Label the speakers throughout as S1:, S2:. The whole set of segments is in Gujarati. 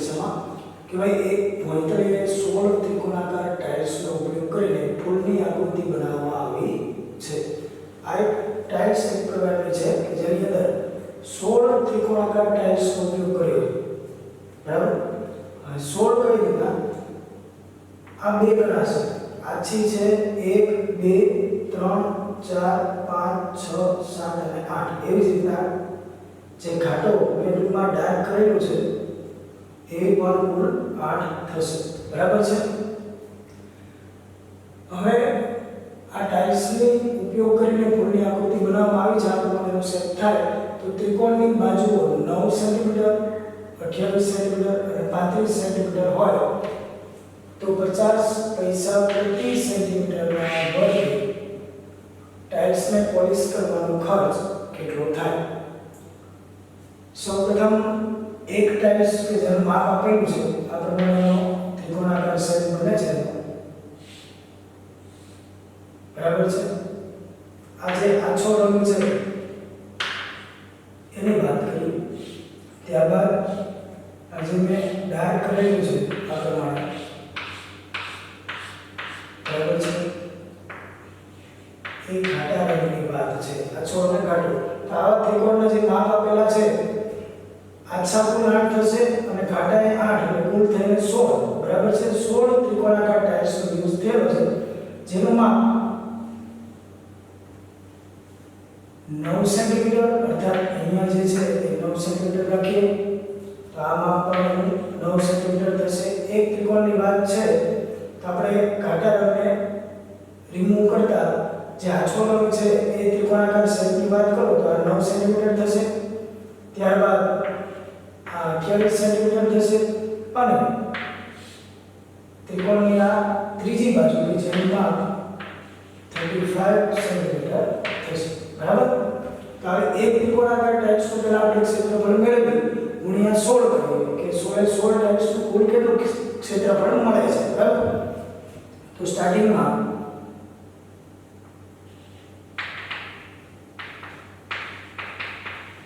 S1: પરીક્ષામાં કે ભાઈ એક ભોંયતળીએ 16 ત્રિકોણાકાર ટાઇલ્સનો ઉપયોગ કરીને ફૂલની આકૃતિ બનાવવામાં આવી છે. આ એક ટાઇલ્સ એક પ્રકારની છે કે જેની અંદર 16 ત્રિકોણાકાર ટાઇલ્સનો ઉપયોગ કર્યો છે. બરાબર? હવે 16 કઈ રીતના? આ બે ગણા છે. આછી છે 1 2 3 4 5 6 7 અને 8. એવી જ રીતના જે ઘાટો મેં ટૂંકમાં ડાર્ક કરેલું છે એ પણ કુલ 8 થશે. બરાબર છે? હવે આ ટાઇલ્સનો ઉપયોગ કરીને ફૂલની આકૃતિ બનાવવામાં આવી છે. આ પ્રમાણેનો શેપ થાય તો ત્રિકોણની બાજુઓ 9 સેન્ટીમીટર 28 સેન્ટીમીટર અને 35 સેન્ટીમીટર હોય તો 50 પૈસા પ્રતિ સેન્ટીમીટરના વર્ગે ટાઇલ્સને પોલિશ કરવાનો ખર્ચ કેટલો થાય? સૌપ્રથમ એક ટાઇલ્સ કે જેનું માપ આપેલું છે આ પ્રમાણેનો ત્રિકોણાકાર શેપ બને છે. બરાબર છે? આ જે આછો રંગ છે એની વાત કરી. ત્યારબાદ આ જે મેં ડાર્ક કરેલું છે આ પ્રમાણે. બરાબર છે? એ ઘાટા રંગની વાત છે. આછો અને ઘાટો. તો આવા ત્રિકોણના જે માપ આપેલા છે આછા કુલ 8 થશે અને ઘાટા એ 8 એટલે કુલ થઈને 16. બરાબર છે? 16 ત્રિકોણાકાર ટાઇલ્સનો યુઝ થયેલો છે જેનું માપ 9 સેન્ટીમીટર અર્થાત અહીંયા જે છે એ 9 સેન્ટીમીટર રાખીએ તો આ માપ પણ 9 સેન્ટીમીટર થશે. એક ત્રિકોણની વાત છે તો આપણે ઘાટા રંગને રિમૂવ કરતા જે આછો રંગ છે એ ત્રિકોણાકાર શેપની વાત કરો તો આ 9 સેન્ટીમીટર થશે. ત્યારબાદ આ 28 સેન્ટીમીટર થશે અને ત્રિકોણની આ ત્રીજી બાજુની જેનું માપ 35 સેન્ટીમીટર થશે. બરાબર? તો હવે એક ત્રિકોણાકાર ટાઇલ્સનું પહેલા આપણે ક્ષેત્રફળ મેળવી ગુણ્યા 16 કરીએ કે 16 એ 16 ટાઇલ્સનું કુલ કેટલું ક્ષેત્રફળ મળે છે. બરાબર? તો સ્ટાર્ટિંગમાં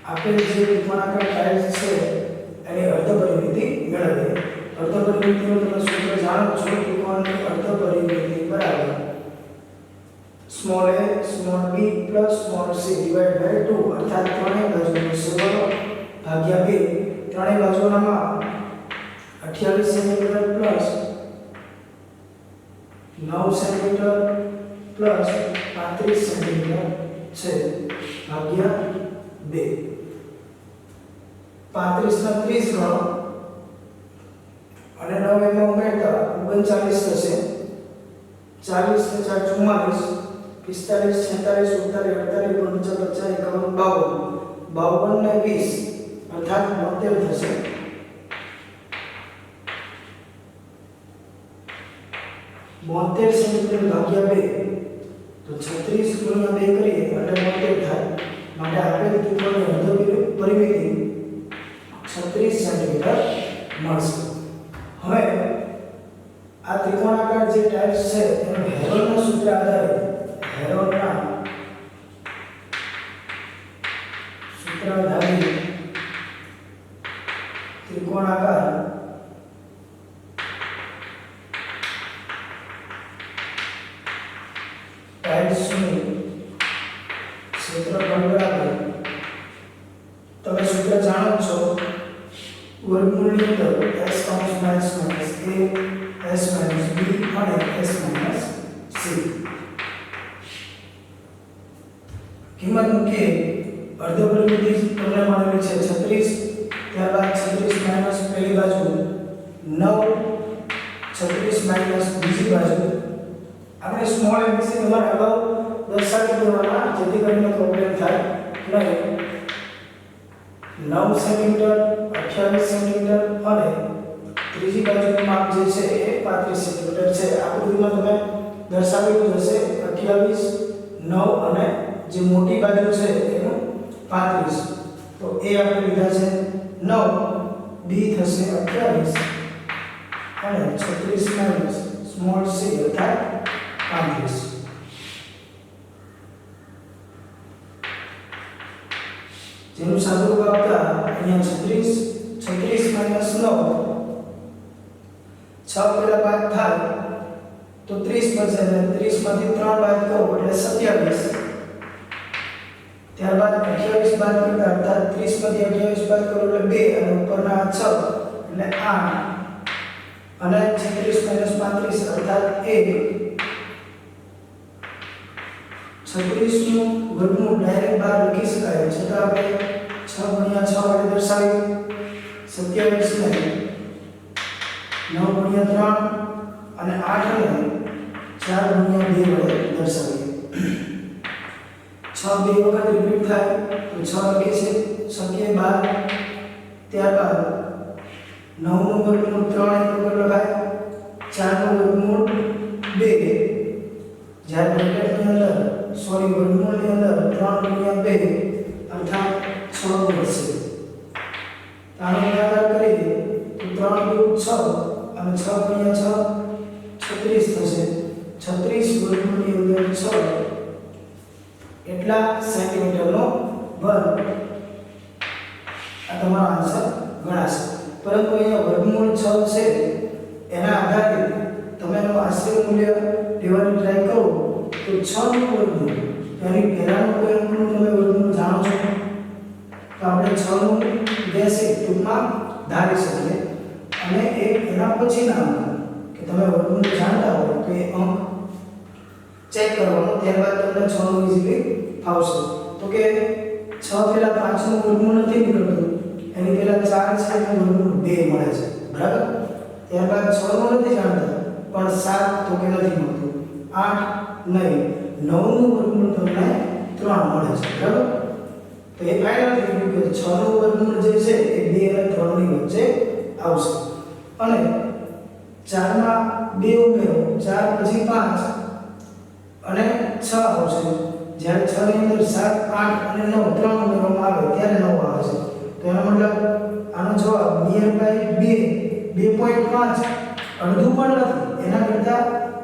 S1: આપેલ જે ત્રિકોણાકાર ટાઇલ્સ છે એની અર્ધ પરિમિતિ મેળવીએ. અર્ધ પરિમિતિનું તમે સૂત્ર જાણો છો. ત્રિકોણની અર્ધ પરિમિતિ બરાબર small a small b plus small c divide by 2 અર્થાત ત્રણેય બાજુનો સરવાળો ભાગ્યા 2. ત્રણેય બાજુના માપ 28 centimetre plus 9 centimetre plus 35 centimetre છે ભાગ્યા 2. 35 ના 30 ગણો અને 9 એમાં ઉમેરતા 39 થશે. 40 ને 4 44 45 46 47 48 49 50 51 52 52 ને 20 અર્થાત 72 થશે. 72 સેન્ટીમીટર ભાગ્યા 2 તો 36 ગુણ્યા 2 કરીએ એટલે 72 થાય. માટે આપેલ ત્રિકોણની અર્ધ પરિમિતિ 36 સેન્ટીમીટર મળશે. હવે આ ત્રિકોણાકાર જે ટાઇલ્સ છે એનું હેરોનના સૂત્ર આધારે ત્રિકોણાકાર ટાઇલ્સનું ક્ષેત્રફળ બરાબર તમે સૂત્ર જાણો છો વર્ગમૂળની અંદર s કૌંસ minus minus a s minus b અને s માઇનસ c. કિંમત મૂકીએ. અર્ધ પરિમિતિ તમને મળેલી છે 36. ત્યારબાદ 36 માઇનસ પહેલી બાજુ 9 36 માઇનસ બીજી બાજુ. આપણે સ્મોલ abc તમારે અગાઉ દર્શાવી દેવાના જેથી કરીને પ્રોબ્લેમ થાય નહીં. 9 સેન્ટીમીટર 28 સેન્ટીમીટર અને ત્રીજી બાજુનું માપ જે છે એ 35 સેન્ટીમીટર છે. આકૃતિમાં તમે દર્શાવેલું હશે 28 9 અને જે મોટી બાજુ છે એનું 35. તો એ આપણે લીધા છે 9 b થશે 28 અને 36 માઈનસ સ્મોલ c અર્થાત 35. જેનું સાદુરૂપ આપતા અહીંયા 36 36 9 6 પેલા બાદ થાય તો 30 બચે અને 30 માંથી 3 બાદ કરો એટલે 27. ત્યારબાદ 28 બાદ કરતા અર્થાત 30 માંથી 28 બાદ કરો એટલે 2 અને ઉપરના 6 એટલે 8 અને 36 - 35 અર્થાત 1. 36 નું વર્ગમૂળ ડાયરેક્ટ બહાર લખી શકાય છતાં આપણે 6 × 6 વડે દર્શાવ્યું. 27 ને 9 × 3 અને 8 ને 4 × 2 વડે દર્શાવીએ. 6 બે વખત રિપીટ થાય તો 6 લખી શકીએ 12. ત્યારબાદ 9 નું વર્ગમૂળ 3 એક વખત લખાય. 4 નું વર્ગમૂળ 2 જ્યારે બ્રેકેટની અંદર વર્ગમૂળની અંદર 3 × 2 અર્થાત 6 બનશે. આનો ગુણાકાર કરીએ તો 3 × 6 અને 6 × 6 36 થશે. 36 વર્ગમૂળની અંદર 6 એટલા સેન્ટીમીટરનો વર્ગ. આ તમારો આન્સર ગણાશે. પરંતુ અહીંયા વર્ગમૂળ 6 છે એના આધારે તમે એનું આશ્રય મૂલ્ય લેવાની ટ્રાય કરો તો 6 નું વર્ગમૂળ એની પહેલાનું કોઈ અંકનું તમે વર્ગમૂળ જાણો છો તો આપણે 6 નું બેસિક ટૂંકમાં ધારી શકીએ. અને એક એના પછીના અંક કે તમે વર્ગમૂળ જાણતા હો તો એ અંક ચેક કરવાનો, ત્યારબાદ તમને 6 નું ઈઝીલી ફાવશે. તો કે 6 પહેલા 5 નું વર્ગમૂળ નથી નીકળતું, એની પહેલા 4 છે એનું વર્ગમૂળ 2 મળે છે, બરાબર. ત્યારબાદ 6 નું નથી જાણતા પણ 7 તો કે નથી મળતું, 8 નહીં, 9 નું વર્ગમૂળ તમને 3 મળે છે, બરાબર. તો એ ફાઇનલ થઈ ગયું કે 6 નું વર્ગમૂળ જે છે એ 2 અને 3 ની વચ્ચે આવશે. અને 4 માં 2 ઉમેરો, 4 પછી 5 અને 6 આવશે. જ્યારે 6 ની અંદર 7, 8 અને 9 3 ઉમેરવામાં આવે ત્યારે 9 આવે છે. તો એનો મતલબ આનો જવાબ નિયર બાય 2.5 અડધું પણ નથી, એના કરતા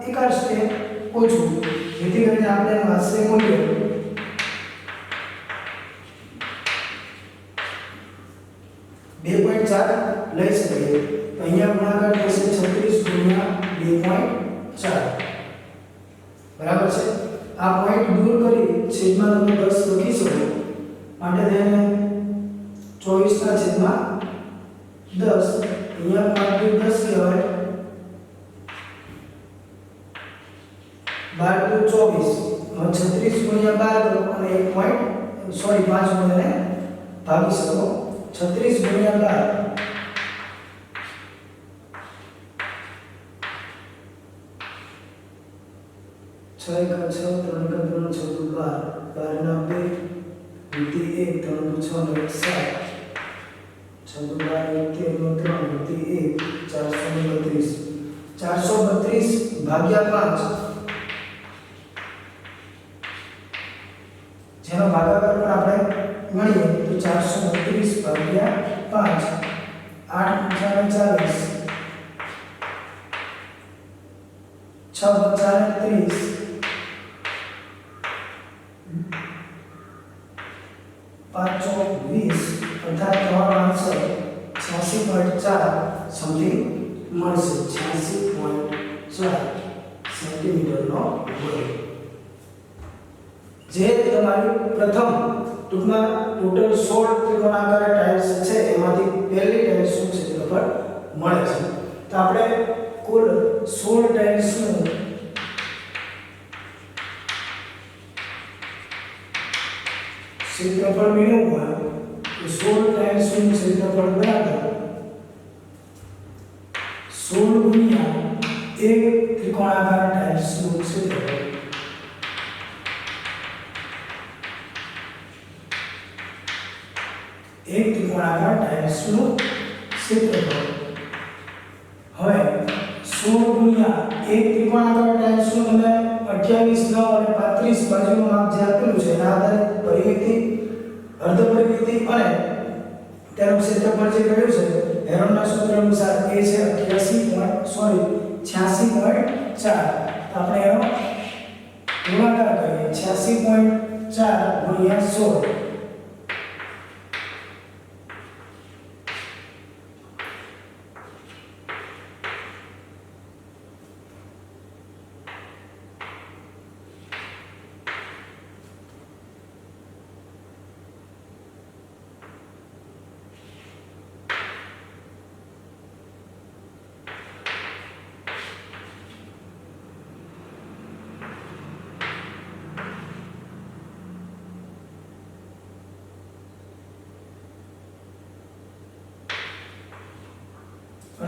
S1: એકાદ સ્ટેપ ઓછું, જેથી કરીને આપણે એનું આશ્રય મૂલ્ય 2.4 લઈ શકીએ. તો અહીંયા ગુણાકાર થશે 36 × 2.4, બરાબર છે. આ પોઈન્ટ દૂર કરી છેદમાં તમે 10 લખી શકો, માટે તેને 24 ના છેદમાં 10 અહીંયા 5 × 10 કહેવાય, 12 × 24. હવે 36 × 12 કરો અને 5 વડે ભાગી શકો. 36 × 12 6 × 6 3 × 3 6 × 12 12 ના 2 વૃત્તિ 1 3 × 6 ને 7 6 × 12 13 નો 3 વૃત્તિ 1 432 ભાગ્યા 5, જેનો ભાગાકાર પણ આપણે ગણીએ તો 432 ભાગ્યા 5 8 × 4 = 40, 6 × 4 = 30, 5 × 20 અર્થાત તમારો આન્સર 86.4 સમથિંગ મળશે. 86.4 સેન્ટીમીટરનો વર્ગ. જે તમારી પ્રથમ ટૂંકમાં ટોટલ 16 ત્રિકોણાકાર ટાઇલ્સ છે એમાંથી પહેલી ટાઇલ્સ શું ક્ષેત્રફળ મળે છે. તો આપણે કુલ 16 ટાઇલ્સનું ક્ષેત્રફળ મેળવવું હોય તો 16 ટાઇલ્સનું ક્ષેત્રફળ બરાબર 16 × એક ત્રિકોણાકાર ટાઇલ્સનું ક્ષેત્રફળ. એક ત્રિકોણાકાર ટાઇલ્સનું ક્ષેત્રફળ. હવે 16 × એક ત્રિકોણાકાર ટાઇલ્સનું તમે 28, 9 અને 35 બાજુનું માપ જે આપેલું છે એના આધારે પરિમિતિ, અર્ધ પરિમિતિ અને તેનું ક્ષેત્રફળ જે મળ્યું છે હેરોનના સૂત્ર અનુસાર એ છે 86.4. આપણે એનો ગુણાકાર કરીએ 86.4 × 16.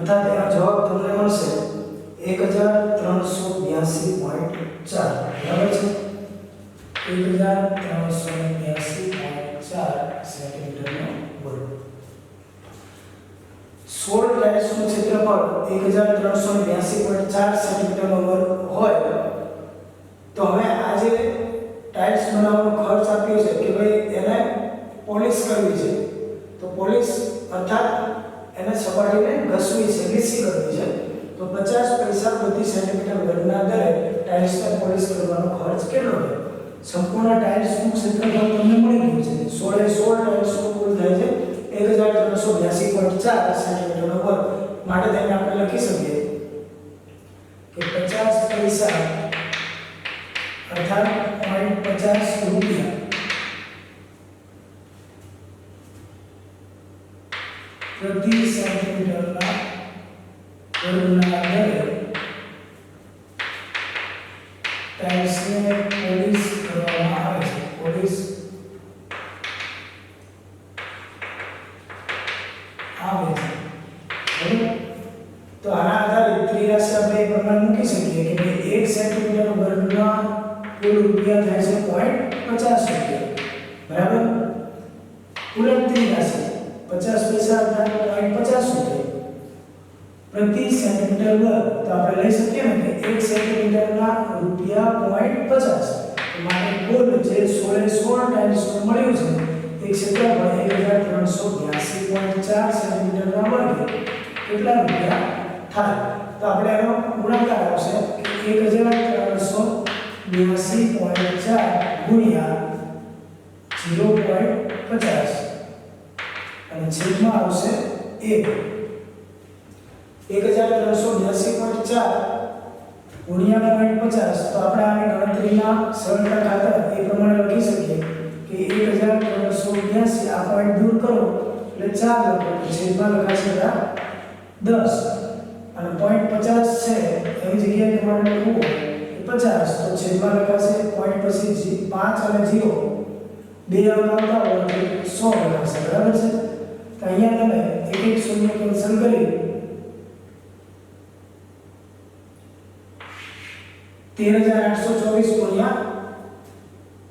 S1: अर्थात एनो जवाब तमने मळशे 1382.4 बराबर छे 1382.4 सेंटीमीटर नो वर्ग 16 टाइल्स નું ક્ષેત્રફળ 1382.4 સેન્ટીમીટર નો વર્ગ હોય તો હવે આ જે ટાઇલ્સ બનાવવાનો ખર્ચ આપ્યો છે કે ભાઈ એને પોલિશ કરવી છે તો પોલિશ અર્થાત એને સપાટીને ઘસવી છે ઘસી કરવી છે તો 50 પૈસા પ્રતિ સેન્ટીમીટર વર્ગના દરે ટાઇલ્સને પોલિશ કરવાનો ખર્ચ કેટલો છે સંપૂર્ણ ટાઇલ્સનું ક્ષેત્રફળ તમને મળી ગયું છે 16 ટાઇલ્સનું કુલ થાય છે 1382.4 સેન્ટીમીટર વર્ગ માટે તેને આપણે લખી શકીએ કે 50 પૈસા अर्थात 0.50 रुपया प्रति सेंटीमीटर ना वर्गना दरे टाइल्स ने पोलिश करवामां आवे छे पोलिश आवे छे बराबर तो आना आधारित त्रिराशि આપણે એ પ્રમાણે મૂકી શકીએ કે ભાઈ 1 સેન્ટીમીટર વર્ગના कुल रुपया થાય છે 0.50 रुपया बराबर उलटती राशि 50 पैसा अर्थात 0.50 रुपया प्रति सेंटीमीटर वर्ग तो આપણે લઈ શકીએ ને કે 1 સેન્ટીમીટર ના રૂપિયા 0.50 માટે કુલ જે 16 ટાઇલ્સ નું મળ્યું છે એ ક્ષેત્રફળ 1382.4 સેન્ટીમીટર ના વર્ગ કેટલા રૂપિયા થાય તો આપણે એનો ગુણાકાર આવશે કે 1382.4 ગુણ્યા 0.50 અને છેદમાં આવશે 1 1382.4 ગુણ્યા 0.50 તો આપણે આની ગણતરીના સરળતા ખાતર એ પ્રમાણે લખી શકીએ કે 1382 આ પોઈન્ટ દૂર કરો એટલે 4 લખો તો છેદમાં લખાશે 10 અને 0.50 છે એની જગ્યાએ તમારે લખવું 50 તો છેદમાં લખાશે પોઈન્ટ પછી 5 અને 0 બે અંક આવતા હોય તો 100 લખાશે બરાબર છે તો અહીંયા તમે એક એક શૂન્ય કેન્સલ કરી 13824 ગુણ્યા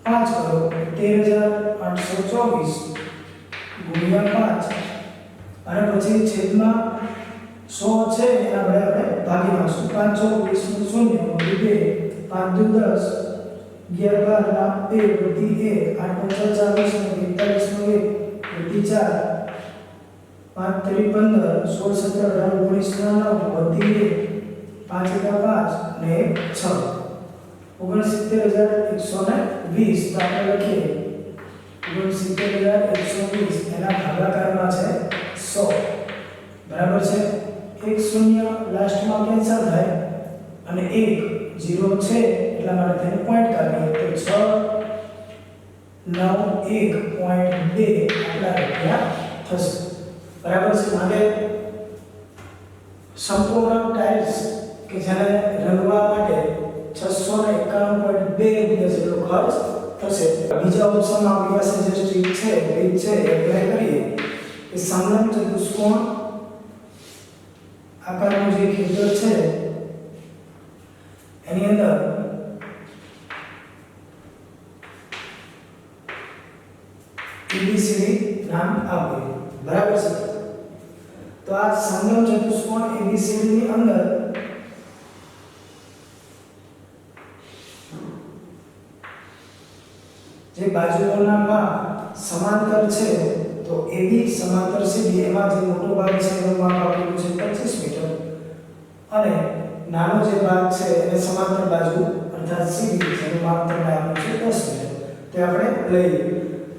S1: 5 કરો 13824 ગુણ્યા 5 અને પછી છેદમાં 100 છે એના વડે આપણે ભાગી નાખશું 5 20 નું શૂન્ય 2 5 દુ 10 11 ના 2 વધી 1 8 40 નું 45 નું 1 વધી 4 5 3 15 16 17 18 19 વધી 1 5 5 ને 6 69120 તો આપણે લખીએ 69120 એના ભાગાકારમાં છે 100 બરાબર છે एक शून्य लास्ट में कैंसल है અને 1 0 છે એટલા માટે તેને પોઈન્ટ કાઢીએ તો 691.2 આટલા રૂપિયા થશે બરાબર છે માટે સંપૂર્ણ ટાઇલ્સ કે જેને રંગવા માટે 691.2 રૂપિયા જેટલો ખર્ચ થશે બીજા ઓપ્શનમાં આપણી પાસે જે સ્ટ્રીક છે રીત છે એ એપ્લાય કરીએ કે સમલંબ ચતુષ્કોણ આકારનું જે ખેતર છે એની અંદર એબીસીડી નામ આપીએ બરાબર છે તો આ સમલંબ ચતુષ્કોણ એબીસીડી ની અંદર જે બાજુઓના ભાગ સમાંતર છે તો AB સમાંતર CD એમાં જે મોટો ભાગ છે એનું માપ આપેલું છે 25 મીટર અને નાનો જે ભાગ છે એને સમાંતર બાજુ અર્થાત CD જેનું માપ તમને આપ્યું છે 10 મીટર તે આપણે લઈએ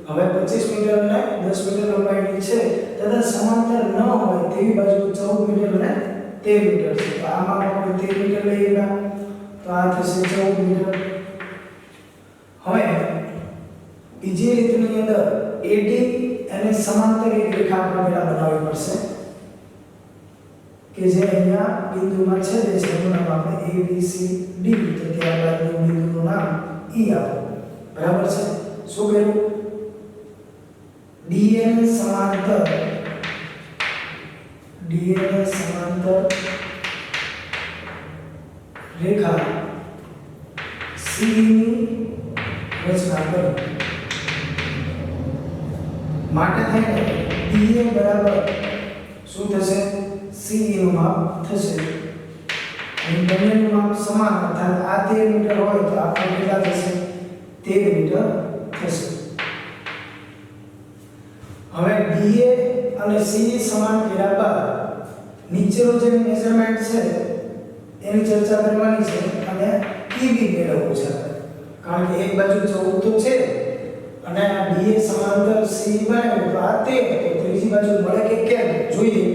S1: હવે 25 મીટર અને 10 મીટર લંબાઈની છે તથા સમાંતર ન હોય તેવી બાજુ 14 મીટર અને 13 મીટર છે તો આ માપ આપણે 13 મીટર લઈએ તો આ થશે 14 મીટર હવે બીજી રીતની અંદર AD અને સમાંતર એક રેખા આપણે પહેલા બનાવવી પડશે કે જે અહીંયા બિંદુમાં છેદે છે એનું નામ આપણે ABCD તો ત્યારબાદનું બિંદુનું નામ E આપો બરાબર છે શું કર્યું DN સમાંતર DA ને સમાંતર રેખા C ની રચના કરો માટે થઈને DA બરાબર શું થશે C નું માપ થશે અને બંનેનું માપ સમાન અર્થાત આ 13 મીટર હોય તો આ પણ કેટલા થશે 13 મીટર થશે હવે DA અને C સમાન કર્યા બાદ નીચેનો જે મેઝરમેન્ટ છે એની ચર્ચા કરવાની છે અને EB મેળવવું છે કારણ કે એક બાજુ 14 તો છે અને આ DA સમાંતર C બનાવ્યું તો આ 13 તો ત્રીજી બાજુ મળે કે કેમ જોઈએ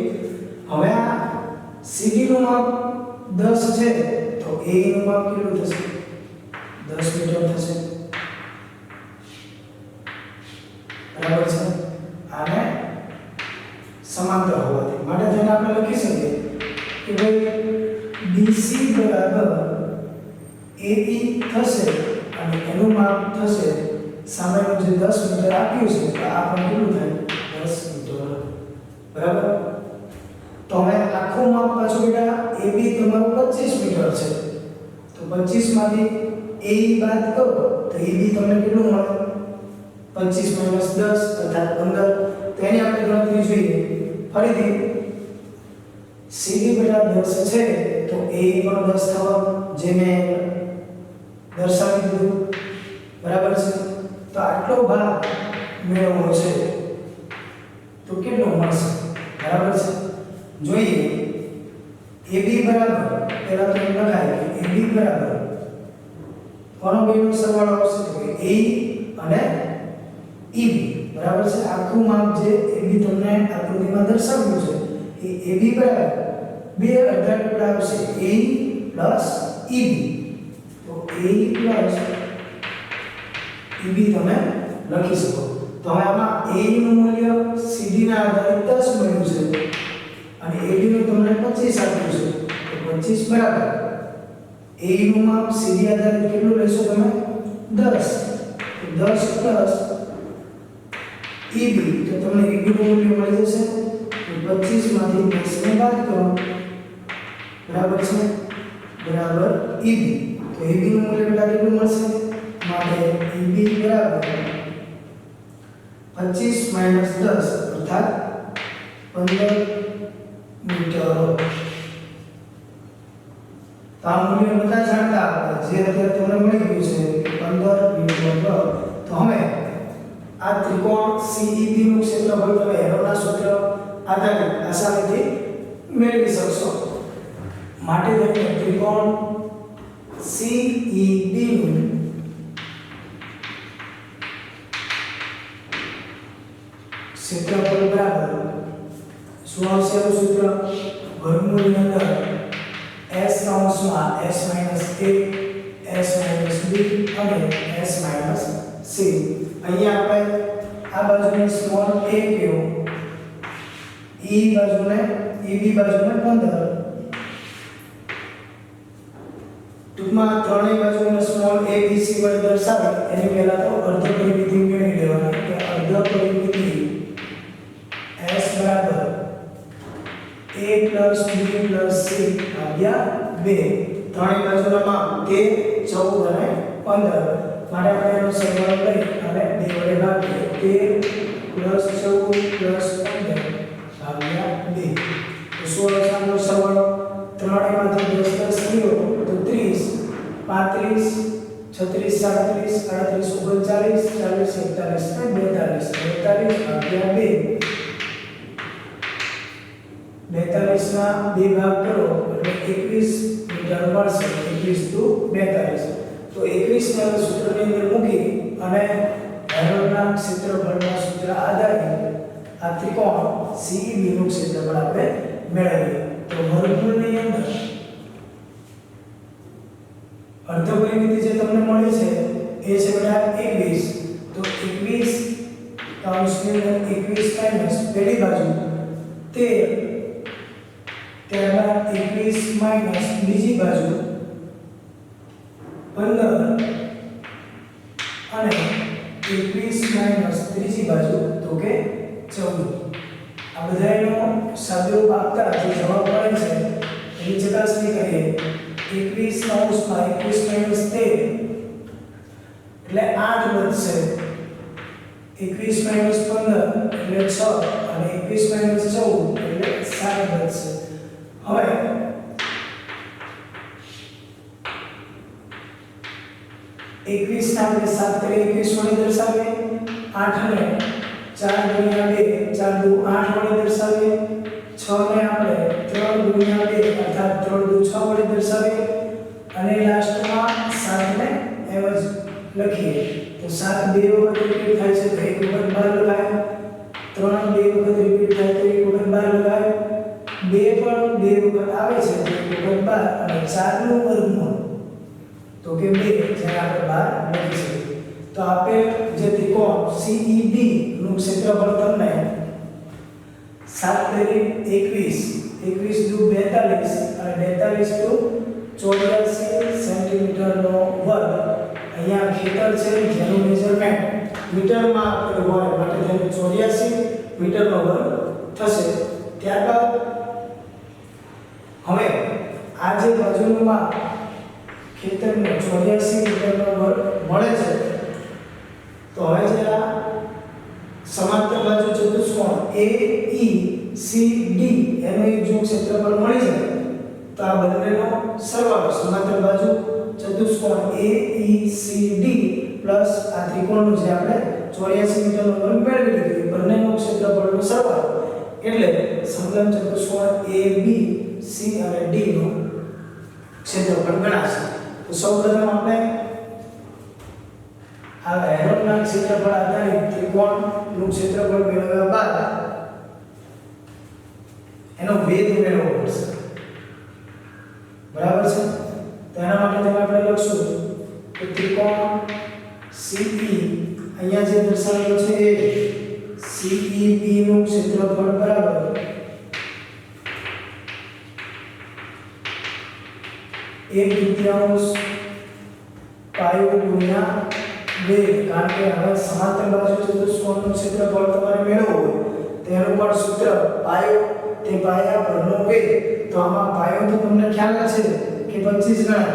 S1: હવે આ CD નું માપ 10 છે તો AE નું માપ કેટલું થશે 10 મીટર થશે બરાબર છે આને સમાંતર હોવાથી માટે તેને આપણે લખી શકીએ કે ભાઈ BC બરાબર AE થશે અને એનું માપ થશે સામેનું જે 10 મીટર આપ્યું છે તો આ પણ કેટલું થાય 10 મીટર બરાબર તો હવે આખું માપ પાછું બેટા AB તમારું 25 મીટર છે તો 25 માંથી AE બાદ કરો તો EB તમને કેટલું મળે 25 - 10 અર્થાત 15 તો એની આપણે ગણતરી જોઈએ ફરીથી CD બેટા 10 છે તો AE પણ 10 થવાનું જે મેં દર્શાવી દીધું બરાબર છે તો આટલો ભાગ મેળવવો છે તો કેટલો મળશે બરાબર છે જોઈએ AB બરાબર પહેલા તો એમ લખાય કે AB બરાબર કોનો બેનો સરવાળો આવશે તો કે AE અને EB બરાબર છે આખું માપ જે AB તમને આકૃતિમાં દર્શાવ્યું છે એ AB બરાબર બે અડધા ટુકડા આવશે AE પ્લસ EB તો AE પ્લસ EB તમે લખી શકો તો હવે આમાં AE નું મૂલ્ય CD ના આધારે 10 મળ્યું છે અને AD નું તમને 25 આપ્યું છે તો 25 બરાબર AE નું માપ CD આધારે કેટલું લેશો તમે 10 તો 10 પ્લસ EB તો તમને EB નું મૂલ્ય મળી જશે તો 25 માંથી 10 ને બાદ કરો બરાબર છે બરાબર EB તો EB નું મૂલ્ય કેટલું મળશે માટે EB બરાબર 25 - 10 અર્થાત 15 મીટર તો આ મૂલ્ય બધા જાણતા આપણે જે અત્યારે તમને મળી ગયું છે 15 મીટર તો હવે આ ત્રિકોણ CEB નું ક્ષેત્રફળ તમે હેરોના સૂત્ર આધારે આસાનીથી મેળવી શકશો માટે તમે ત્રિકોણ CEB નું ક્ષેત્રફળ બરાબર શું આવશે એનું સૂત્ર વર્ગમૂળની અંદર s કૌંસમાં s - a s - b અને s - c અહીંયા આપણે આ બાજુને સ્મોલ a કયો EB બાજુને 15 ટૂંકમાં ત્રણેય બાજુને સ્મોલ a b c વડે દર્શાવી એની પહેલા તો અર્ધ પરિમિતિ મેળવી લેવાની કે અર્ધ પરિમિતિ s બરાબર a plus b plus c ભાગ્યા 2 ત્રણેય બાજુના માપ 13 14 અને 15 માટે આપણે એનો સરવાળો લઈ અને 2 વડે ભાગીએ 13 + 14 + 15 ભાગ્યા 2 તો 16 સામનો સરવાળો ત્રણેયમાંથી 10 10 ગયો તો 30 35 36 37 38 39 40 41 42 ભાગ્યા 2 42 ના 2 ભાગ કરો એટલે 21 મીટર મળશે 21 * 42 તો 21 ને સૂત્રની અંદર મૂકી અને હેરોના ક્ષેત્રફળના સૂત્ર આધારે આ ત્રિકોણ CEB નું ક્ષેત્રફળ આપણે મેળવીએ તો વર્ગમૂળની અંદર અર્ધ પરિમિતિ જે તમને મળી છે એ છે બેટા 21 તો 21 કૌંસની અંદર 21 માઈનસ પહેલી બાજુ 13 ત્યારબાદ 21 માઈનસ બીજી બાજુ 15 અને 21 માઈનસ ત્રીજી બાજુ તો કે 14 આ બધાનો સાદો સહયોગ આપતા જે જવાબ મળે છે એની ચકાસણી કરીએ 21 નો ઉષ્મા 21 - 13 એટલે 8 વધશે 21 - 15 એટલે 6 અને 21 - 14 એટલે 7 વધશે હવે 21 ને આપણે 7 કરી 21 વડે દર્શાવીએ 8 ને 4 ગુણ્યા 2 4 દુ 8 વડે દર્શાવીએ 6 ને આપણે 3 ગુણ્યા 2 અર્થાત 3 દુ 6 વડે દર્શાવીએ અને લાસ્ટમાં 7 ને એમ જ લખીએ તો 7 બે વખત રિપીટ થાય છે તો એક વખત 12 લખાય 3 બે વખત રિપીટ થાય તો એક વખત 12 લખાય 2 પણ બે વખત આવે છે તો એક વખત 12 અને 4 નું વર્ગમૂળ તો કે 2 જેને આપણે 12 લખી શકીએ તો આપેલ જે ત્રિકોણ CED નું ક્ષેત્રફળ તમને 7 તેરી 21 21 દુ 42 અને 42 દુ 84 સેન્ટીમીટર નો વર્ગ અહીંયા ખેતર છે જેનું મેઝરમેન્ટ મીટરમાં આપેલું હોય માટે તેનું 84 મીટરનો વર્ગ થશે ત્યારબાદ હવે આ જે બાજુનું માપ ખેતરનો 84 મીટરનો વર્ગ મળે છે તો હવે જે આ સમાંતર બાજુ ચતુષ્કોણ AECD એનું એક જો ક્ષેત્રફળ મળી જાય તો આ બંનેનો સરવાળો સમાંતર બાજુ ચતુષ્કોણ AECD પ્લસ આ ત્રિકોણનું જે આપણે 84 મીટરનો વર્ગ મેળવી લીધું બંનેનો ક્ષેત્રફળનો સરવાળો એટલે સમલંબ ચતુષ્કોણ ABC અને D નું ક્ષેત્રફળ ગણાશે તો સૌપ્રથમ આપણે આ હેરોનના ક્ષેત્રફળ આધારિત ત્રિકોણનું ક્ષેત્રફળ મેળવ્યા બાદ એનો વેધ મેળવવો પડશે બરાબર છે તો એના માટે તેને આપણે લખશું કે ત્રિકોણ CE અહીંયા જે દર્શાવેલો છે એ CEB નું ક્ષેત્રફળ બરાબર 1/2 પાયો ગુણ્યા 2 કારણ કે હવે સમાંતર બાજુ ચતુષ્કોણનું ક્ષેત્રફળ તમારે મેળવવું હોય તેનું પણ સૂત્ર પાયો તે પાયા પરનો વેગ તો આમાં પાયો તો તમને ખ્યાલ છે કે 25 ગણા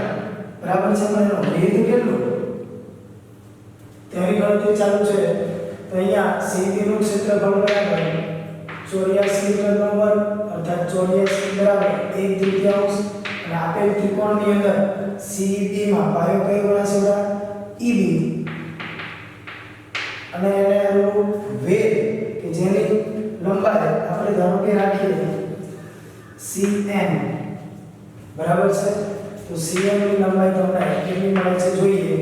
S1: બરાબર છે પણ એનો વેગ કેટલો તેની ગણતરી ચાલુ છે તો અહીંયા CB નું ક્ષેત્રફળ બરાબર 84 મીટરનો વર્ગ અર્થાત 84 બરાબર 1/3 અને આપેલ ત્રિકોણની અંદર CEB માં પાયો કયો ગણાશે બરાબર EB અને એને અનુરૂપ વેગ કે જેની લંબાઈ આપણે ધારો કે રાખીએ cm બરાબર છે તો cm ની લંબાઈ તમને કેટલી મળે છે જોઈએ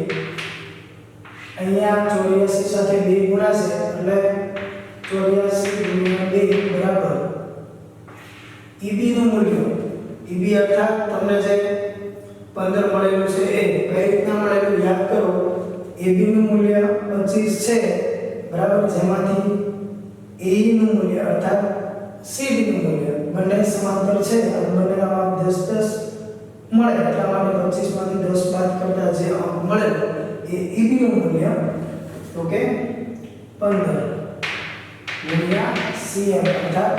S1: અહીંયા 84 સાથે 2 ગુણાશે એટલે 84 ગુણ્યા 2 બરાબર EB નું મૂલ્ય EB અર્થાત તમને જે 15 મળેલું છે એ કઈ રીતના મળેલું યાદ કરો AB નું મૂલ્ય 25 છે બરાબર જેમાંથી AE નું મૂલ્ય અર્થાત CD નું મૂલ્ય બંને સમાંતર છે અને બંનેના માપ 10 10 મળે એટલા માટે 25 માંથી 10 બાદ કરતા જે અંક મળે એ EB નું મૂલ્ય તો કે 15 ગુણ્યા cm અર્થાત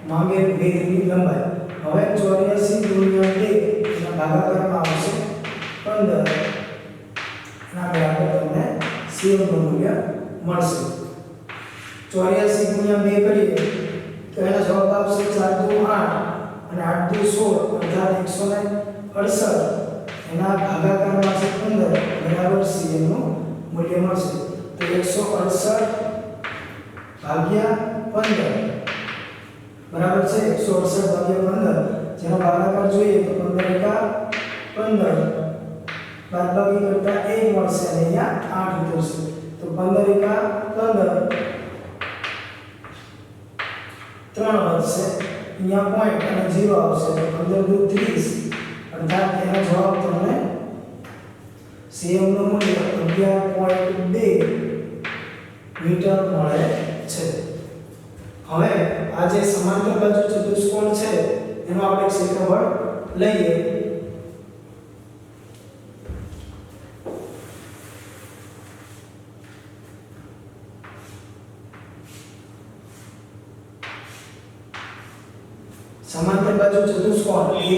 S1: માંગેલ વેગની લંબાઈ હવે 84 ગુણ્યા 2 એના ભાગાકારમાં આવશે 15 ના બરાબર તમને cm નું મૂલ્ય મળશે 84 ગુણ્યા 2 કરીએ તો એનો જવાબ આવશે 4 દુ 8 અને 8 દુ 16 અર્થાત 168 એના ભાગાકારમાં છે 15 બરાબર cm નું મૂલ્ય મળશે તો 168 ભાગ્યા 15 બરાબર છે 168 ભાગ્યા 15 જેનો ભાગાકાર જોઈએ તો 15 એકા 15 બાદબાકી કરતા 1 મળશે અને અહીંયા 8 ઉતરશે તો 15 એકા 15 3 વધશે અહીંયા પોઈન્ટ અને 0 આવશે તો 15 દુ 30 અર્થાત એનો જવાબ તમને cm નું મૂલ્ય 11.2 મીટર મળે છે હવે આ જે સમાંતર બાજુ ચતુષ્કોણ છે એનો આપણે ક્ષેત્રફળ લઈએ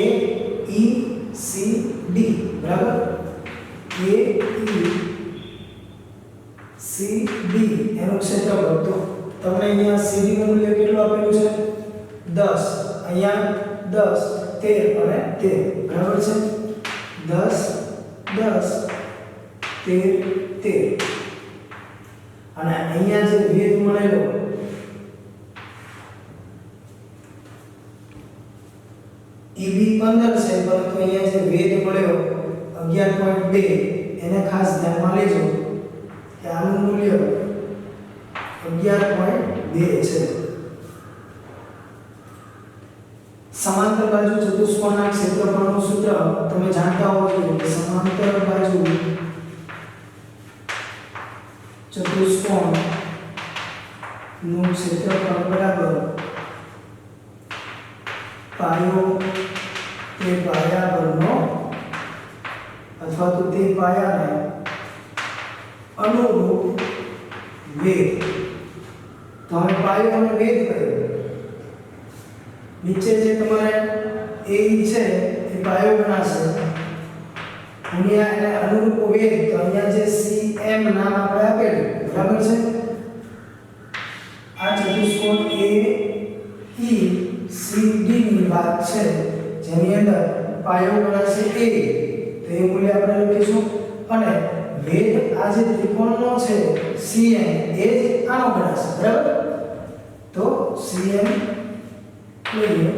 S1: એ ઈ સી ડી બરાબર એ ઈ સી ડી એનું ક્ષેત્રફળ તો તમને અહીંયા સીડી નું મૂલ્ય કેટલું આપેલું છે 10 અહીંયા 10 13 અને 13 બરાબર છે 10 10 13 13 અને અહીંયા જે વેધ મળેલો ઈબી 15 છે પરંતુ અહીંયા જે વેધ મળ્યો 11.2 એને ખાસ ધ્યાનમાં લેજો કે આનું મૂલ્ય 11.2 છે સમાંતર બાજુ ચતુષ્કોણના ક્ષેત્રફળનું સૂત્ર તમે જાણતા હોવો જોઈએ કે સમાંતર બાજુ ચતુષ્કોણ નું ક્ષેત્રફળ બરાબર પાયો તે પાયા પરનો અથવા તો તે પાયાને અનુરૂપ વેધ તો હવે પાયો અને વેધ કયો નીચે જે તમારે એ છે એ પાયો ગણાશે અહીંયા એને અનુરૂપ વેધ તો અહીંયા જે cm નામ આપણે આપેલું બરાબર છે આ ચતુષ્કોણ એ ઈ સી ડી ની વાત છે જેની અંદર પાયો ગણાશે a તો એ મૂલ્ય આપણે લખીશું અને વેધ આ જે ત્રિકોણનો છે cm એ જ આનો ગણાશે બરાબર તો cm લઈએ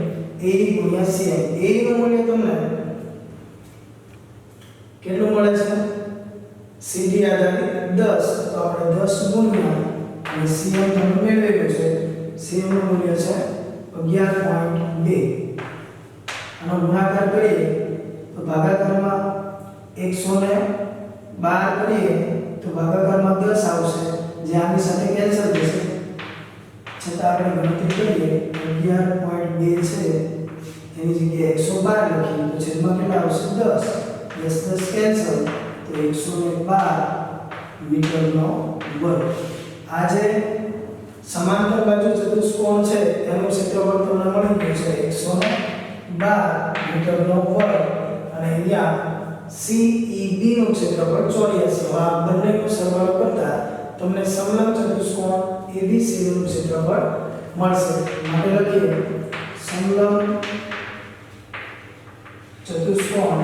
S1: a ગુણ્યા cm a નું મૂલ્ય તમને કેટલું મળે છે સીડી આધારિત 10 તો આપણે 10 ગુણ્યા અને cm તમે મેળવેલું છે cm નું મૂલ્ય છે 11.2 આનો ગુણાકાર કરીએ તો ભાગાકારમાં 112 કરીએ તો ભાગાકારમાં 10 આવશે જે આની સાથે કેન્સલ થશે છતાં આપણે ગણતરી કરીએ 11.2 છે એની જગ્યાએ 112 લખીએ તો છેદમાં કેટલા આવશે 10 10 કેન્સલ તો 112 મીટરનો વર્ગ આ જે સમાંતર બાજુ ચતુષ્કોણ છે તેનું ક્ષેત્રફળ તમને મળી ગયું છે 112 મીટરનો વર્ગ અને અહીંયા CEB નું ક્ષેત્રફળ 84 આ બંનેનો સરવાળો કરતા તમને સમલંબ ચતુષ્કોણ ABC નું ક્ષેત્રફળ મળશે માટે લખીએ સમલંબ ચતુષ્કોણ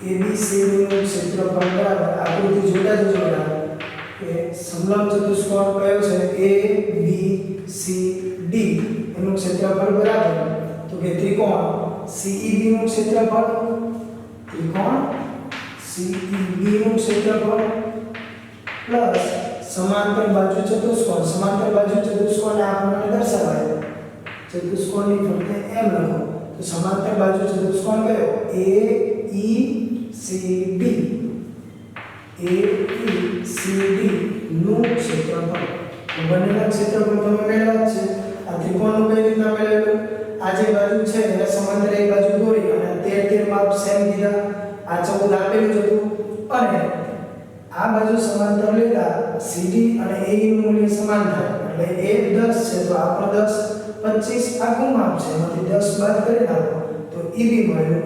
S1: ABC નું ક્ષેત્રફળ બરાબર આકૃતિ જોતા જ જોતા કે સમલંબ ચતુષ્કોણ કયો છે ABCD એનું ક્ષેત્રફળ બરાબર તો કે ત્રિકોણ CEB નું ક્ષેત્રફળ ત્રિકોણ CEB નું ક્ષેત્રફળ પ્લસ સમાંતર બાજુ ચતુષ્કોણને આ પ્રમાણે દર્શાવાય ચતુષ્કોણની ફરતે m લખો તો સમાંતર બાજુ ચતુષ્કોણ કયો AECD નું ક્ષેત્રફળ બંનેના ક્ષેત્રફળ તમે મેળવ્યા છે આ ત્રિકોણનું કઈ રીતના મેળવેલું આ જે બાજુ છે એને સમાંતર એક બાજુ દોરી અને 13 માપ સેમ દીધા આ 14 આપેલું જ હતું અને આ બાજુ સમાંતર લેતા CD અને AE નું મૂલ્ય સમાન થાય એટલે a 10 છે તો આપણો 10 25 આખું માપ છે એમાંથી 10 બાદ કરી નાખો તો EB મળે 15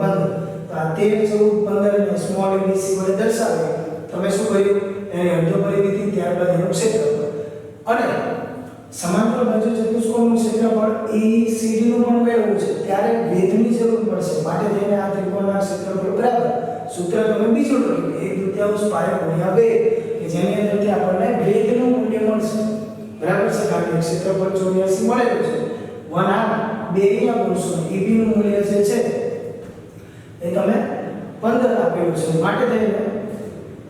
S1: તો આ 13 14 15 ને સ્મોલ abc વડે દર્શાવે તમે શું કર્યું એની અડધો પરિમિતિ ત્યારબાદ એનું ક્ષેત્રફળ અને સમાંતર બાજુ ચતુષ્કોણનું ક્ષેત્રફળ AECD નું પણ મેળવવું છે ત્યારે વેધની જરૂર પડશે માટે થઈને આ ત્રિકોણના ક્ષેત્રફળ બરાબર સૂત્ર તમે બીજું લખ્યું 1/3 પાયો ગુણ્યા વેધ કે જેની અંદરથી આપણને વેધનું મૂલ્ય મળશે બરાબર છે કારણ કે ક્ષેત્રફળ 84 મળેલું છે 1 આ 2 અહીંયા ગુણશો EB નું મૂલ્ય જે છે એ તમે 15 આપેલું છે માટે થઈને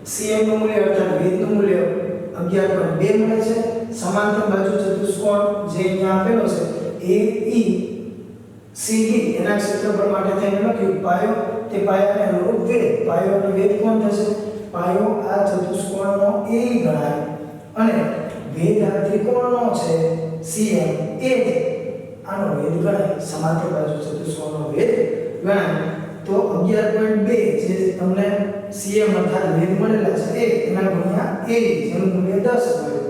S1: cm નું મૂલ્ય અર્થાત વેધનું મૂલ્ય 11.2 મળે છે સમાંતર બાજુ ચતુષ્કોણ જે અહીંયા આપેલો છે AECD એના ક્ષેત્રફળ માટે થઈને લખ્યું પાયો તે પાયાને અનુરૂપ વેધ પાયો અને વેધ કોણ થશે પાયો આ ચતુષ્કોણનો AE ગણાય અને વેધ આ ત્રિકોણનો છે CM એ આનો વેધ ગણાય સમાંતર બાજુ ચતુષ્કોણનો વેધ ગણાય તો 11.2 જે તમને cm અર્થાત વેધ મળેલા છે એના ગુણ્યા a જેનું મૂલ્ય 10 મળ્યું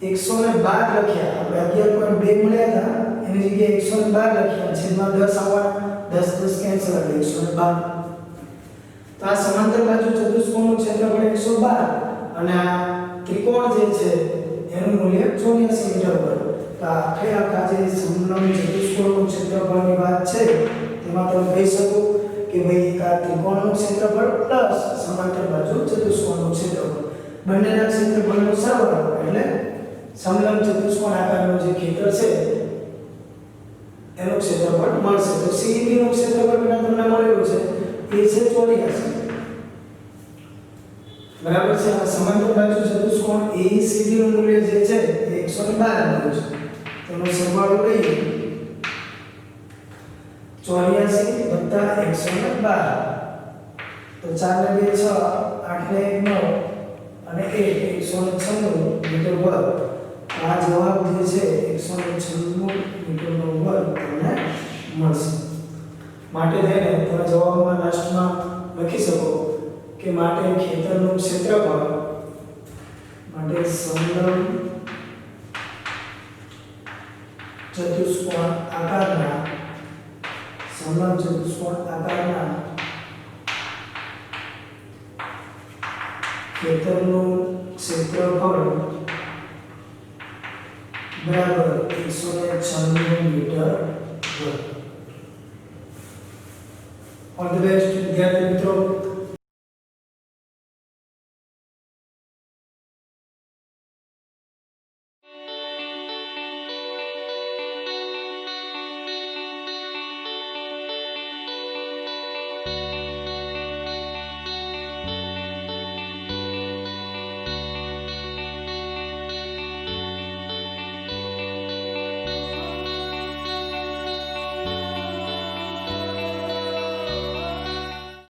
S1: 112 લખ્યા આપણે 11.2 મળ્યા હતા એની જગ્યાએ 112 લખ્યા છેદમાં 10 આવવાના 10 10 કેન્સલ એટલે 112. તો આ સમાંતર બાજુ ચતુષ્કોણનું ક્ષેત્રફળ 112 અને આ ત્રિકોણ જે છે એનું મૂલ્ય 84 મીટર પર. તો આખે આખા જે સમલંબ ચતુષ્કોણનું ક્ષેત્રફળની વાત છે તેમાં તમે કહી શકો કે ભાઈ આ ત્રિકોણનું ક્ષેત્રફળ પ્લસ સમાંતર બાજુ ચતુષ્કોણનું ક્ષેત્રફળ બંનેના ક્ષેત્રફળનો સરવાળો એટલે સમલંબ ચતુષ્કોણ આકારનું જે ખેતર છે એનું ક્ષેત્રફળ મળશે. તો CEB નું ક્ષેત્રફળ પણ તમને મળેલું છે એ છે 84. બરાબર છે. આ સમાંતર બાજુ ચતુષ્કોણ AECD નું મૂલ્ય જે છે એ 112 મળ્યું છે. તેનો સરવાળો લઈએ 84 + 112 તો 4 ને 2 6 8 ને 1 9 અને 1 196 મીટર વર્ગ. આ જવાબ જે છે 196 મીટરનો વર્ગ તમને મળશે. માટે થઈને તમે જવાબમાં લાસ્ટમાં લખી શકો કે માટે ખેતરનું ક્ષેત્રફળ માટે સમલંબ ચતુષ્કોણ આકારના ખેતરનું ક્ષેત્રફળ બરાબર 196 મીટર વર્ગ. ઓલ ધ બેસ્ટ વિદ્યાર્થી મિત્રો.